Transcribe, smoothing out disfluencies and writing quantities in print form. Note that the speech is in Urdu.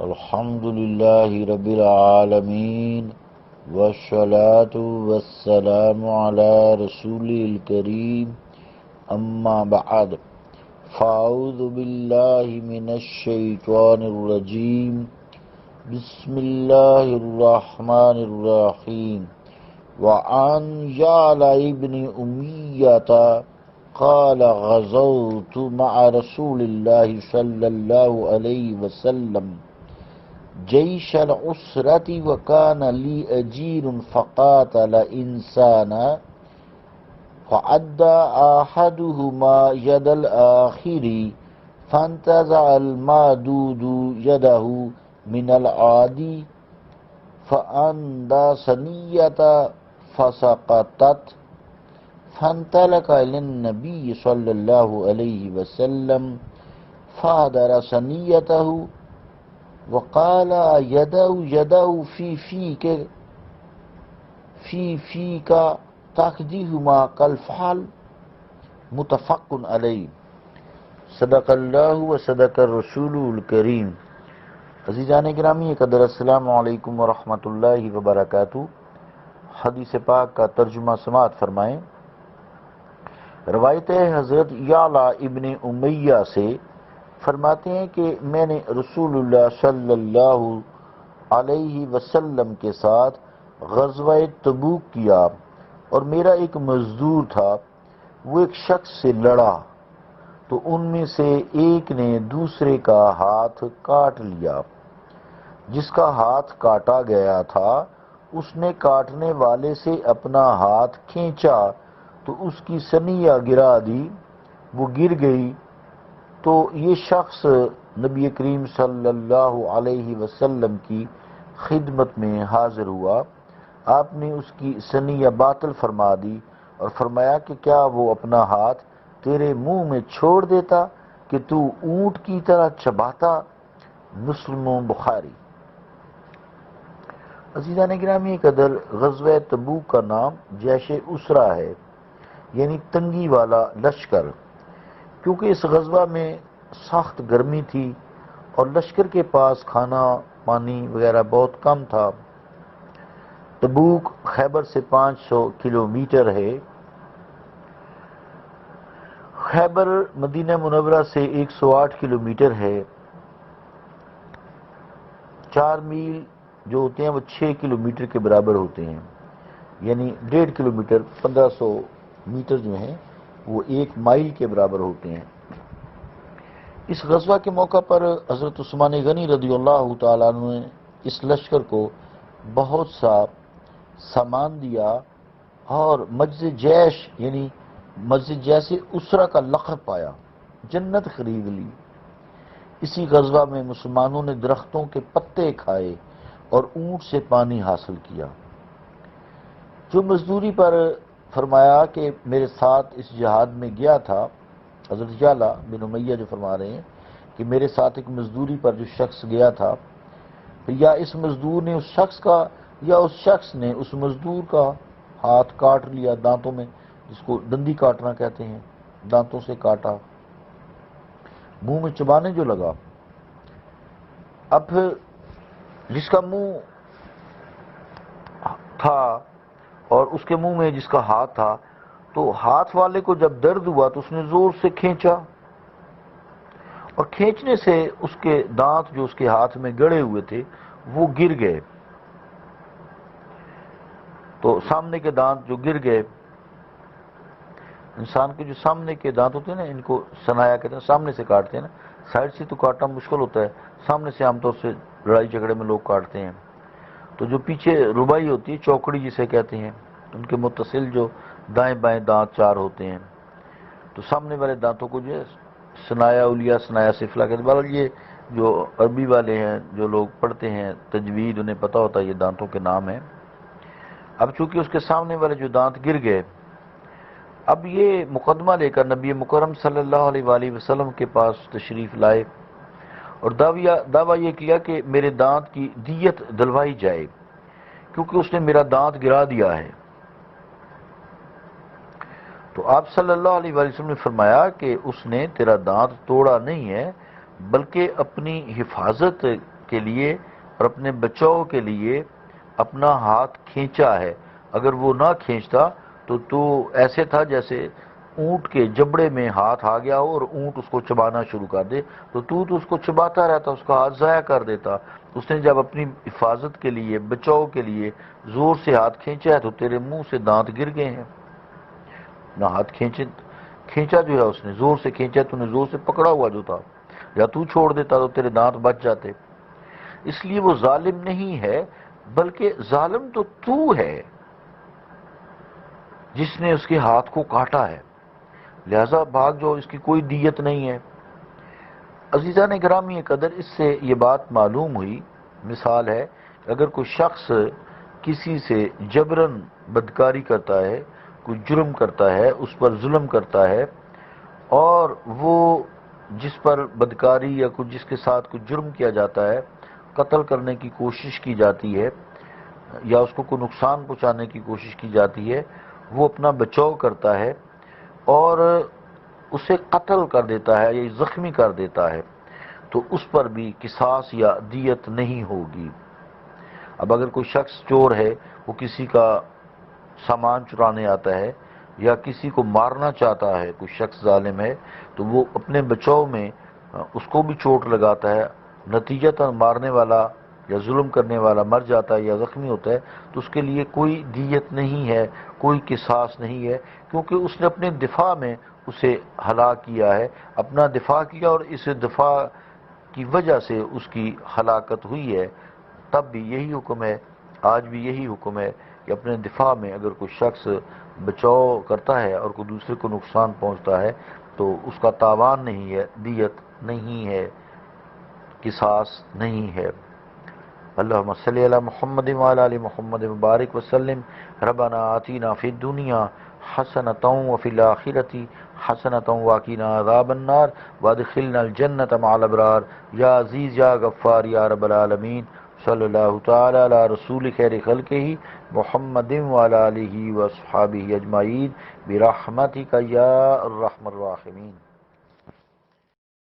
الحمد لله رب العالمين والصلاة والسلام على رسوله الكريم أما بعد فأعوذ بالله من الشيطان الرجيم بسم الله الرحمن الرحيم وعن جعل ابن أمية قال غزوت مع رسول الله صلى الله عليه وسلم جيش العسرة وكان لي أجير فقاتل إنسانا فعدى أحدهما يد الآخر فانتزع المعدود يده من العادي فأندى ثنية فسقطت فانطلق إلى النبي صلى الله عليه وسلم فهدر ثنيته وقال يده في فيك تأخذهما كالفحل متفق علیہ۔ صدق اللہ و صدق الرسول الکریم۔ عزیزان گرامی قدر، السلام علیکم ورحمۃ اللہ وبرکاتہ۔ حدیث پاک کا ترجمہ سماعت فرمائیں۔ روایت حضرت یعلا ابن امیہ سے فرماتے ہیں کہ میں نے رسول اللہ صلی اللہ علیہ وسلم کے ساتھ غزوہ تبوک کیا اور میرا ایک مزدور تھا، وہ ایک شخص سے لڑا تو ان میں سے ایک نے دوسرے کا ہاتھ کاٹ لیا۔ جس کا ہاتھ کاٹا گیا تھا اس نے کاٹنے والے سے اپنا ہاتھ کھینچا تو اس کی ثنیہ گرا دی، وہ گر گئی۔ تو یہ شخص نبی کریم صلی اللہ علیہ وسلم کی خدمت میں حاضر ہوا۔ آپ نے اس کی ثنیہ باطل فرما دی اور فرمایا کہ کیا وہ اپنا ہاتھ تیرے منہ میں چھوڑ دیتا کہ تو اونٹ کی طرح چباتا؟ مسلم و بخاری۔ عزیزان گرامی قدر، غزوہ تبوک کا نام جیش اسرا ہے، یعنی تنگی والا لشکر، کیونکہ اس غزوہ میں سخت گرمی تھی اور لشکر کے پاس کھانا پانی وغیرہ بہت کم تھا۔ تبوک خیبر سے 500 کلومیٹر ہے۔ خیبر مدینہ منورہ سے 108 کلومیٹر ہے۔ 4 میل جو ہوتے ہیں وہ 6 کلومیٹر کے برابر ہوتے ہیں، یعنی 1.5 کلومیٹر 1500 میٹر جو ہیں وہ 1 مائل کے برابر ہوتے ہیں۔ اس غزوہ کے موقع پر حضرت عثمان غنی رضی اللہ تعالیٰ عنہ نے اس لشکر کو بہت سا سامان دیا اور مسجد جیش یعنی مسجد جیسے اسرا کا لقب پایا، جنت خرید لی۔ اسی غزوہ میں مسلمانوں نے درختوں کے پتے کھائے اور اونٹ سے پانی حاصل کیا۔ جو مزدوری پر فرمایا کہ میرے ساتھ اس جہاد میں گیا تھا، حضرت جعلا بن امیہ جو فرما رہے ہیں کہ میرے ساتھ ایک مزدوری پر جو شخص گیا تھا، یا اس مزدور نے اس شخص کا یا اس شخص نے اس مزدور کا ہاتھ کاٹ لیا دانتوں میں، جس کو دندی کاٹنا کہتے ہیں، دانتوں سے کاٹا، منہ میں چبانے جو لگا۔ اب پھر جس کا منہ تھا اور اس کے منہ میں جس کا ہاتھ تھا، تو ہاتھ والے کو جب درد ہوا تو اس نے زور سے کھینچا اور کھینچنے سے اس کے دانت جو اس کے ہاتھ میں گڑے ہوئے تھے وہ گر گئے۔ تو سامنے کے دانت جو گر گئے، انسان کے جو سامنے کے دانت ہوتے ہیں نا، ان کو ثنایا کہتے ہیں، سامنے سے کاٹتے ہیں نا، سائڈ سے تو کاٹنا مشکل ہوتا ہے، سامنے سے عام طور سے لڑائی جھگڑے میں لوگ کاٹتے ہیں۔ تو جو پیچھے ربائی ہوتی ہے، چوکڑی جسے کہتے ہیں، ان کے متصل جو دائیں بائیں دانت 4 ہوتے ہیں، تو سامنے والے دانتوں کو جو ہے ثنایا اولیاء ثنایا سفلا کہتے ہیں۔ بہرحال یہ جو عربی والے ہیں، جو لوگ پڑھتے ہیں تجوید، انہیں پتہ ہوتا ہے یہ دانتوں کے نام ہیں۔ اب چونکہ اس کے سامنے والے جو دانت گر گئے، اب یہ مقدمہ لے کر نبی مکرم صلی اللہ علیہ وآلہ وسلم کے پاس تشریف لائے اور دعویٰ یہ کیا کہ میرے دانت کی دیت دلوائی جائے، کیونکہ اس نے میرا دانت گرا دیا ہے۔ تو آپ صلی اللہ علیہ وآلہ وسلم نے فرمایا کہ اس نے تیرا دانت توڑا نہیں ہے، بلکہ اپنی حفاظت کے لیے اور اپنے بچاؤ کے لیے اپنا ہاتھ کھینچا ہے. اگر وہ نہ کھینچتا تو ایسے تھا جیسے اونٹ کے جبڑے میں ہاتھ آ گیا ہو اور اونٹ اس کو چبانا شروع کر دے، تو اس کو چباتا رہتا، اس کا ہاتھ ضائع کر دیتا. اس نے جب اپنی حفاظت کے لیے، بچاؤ کے لیے زور سے ہاتھ کھینچا ہے تو تیرے منہ سے دانت گر گئے ہیں. نہ ہاتھ کھینچا جو ہے اس نے زور سے کھینچا، تو نے زور سے پکڑا ہوا جو تھا، یا تو چھوڑ دیتا تو تیرے دانت بچ جاتے. اس لیے وہ ظالم نہیں ہے، بلکہ ظالم تو ہے جس نے اس کے ہاتھ کو کاٹا ہے. لہذا بھاگ جو اس کی کوئی دیت نہیں ہے. عزیزان گرامی قدر، اس سے یہ بات معلوم ہوئی، مثال ہے اگر کوئی شخص کسی سے جبراً بدکاری کرتا ہے، کوئی جرم کرتا ہے، اس پر ظلم کرتا ہے، اور وہ جس پر بدکاری یا جس کے ساتھ کوئی جرم کیا جاتا ہے قتل کرنے کی کوشش کی جاتی ہے یا اس کو کوئی نقصان پہنچانے کی کوشش کی جاتی ہے، وہ اپنا بچاؤ کرتا ہے اور اسے قتل کر دیتا ہے یا زخمی کر دیتا ہے، تو اس پر بھی قصاص یا دیت نہیں ہوگی. اب اگر کوئی شخص چور ہے، وہ کسی کا سامان چرانے آتا ہے یا کسی کو مارنا چاہتا ہے، کوئی شخص ظالم ہے، تو وہ اپنے بچاؤ میں اس کو بھی چوٹ لگاتا ہے، نتیجتاً مارنے والا یا ظلم کرنے والا مر جاتا ہے یا زخمی ہوتا ہے، تو اس کے لیے کوئی دیت نہیں ہے، کوئی قصاص نہیں ہے، کیونکہ اس نے اپنے دفاع میں اسے ہلاک کیا ہے، اپنا دفاع کیا اور اس دفاع کی وجہ سے اس کی ہلاکت ہوئی ہے. تب بھی یہی حکم ہے، آج بھی یہی حکم ہے کہ اپنے دفاع میں اگر کوئی شخص بچاؤ کرتا ہے اور کوئی دوسرے کو نقصان پہنچتا ہے تو اس کا تاوان نہیں ہے، دیت نہیں ہے، قصاص نہیں ہے. اللہم صلی علی محمد وعلی آل محمد مبارک وسلم. ربنا آتینا فی الدنیا حسنۃ وفی الآخرۃ حسنۃ وقنا عذاب النار وادخلنا الجنۃ مع الابرار. یا عزیز یا غفار یا رب العالمین. صلی اللہ تعالی علی رسول خیر خلقہ محمد وعلی آلہ واصحابہ اجمعین برحمتک یا ارحم الراحمین.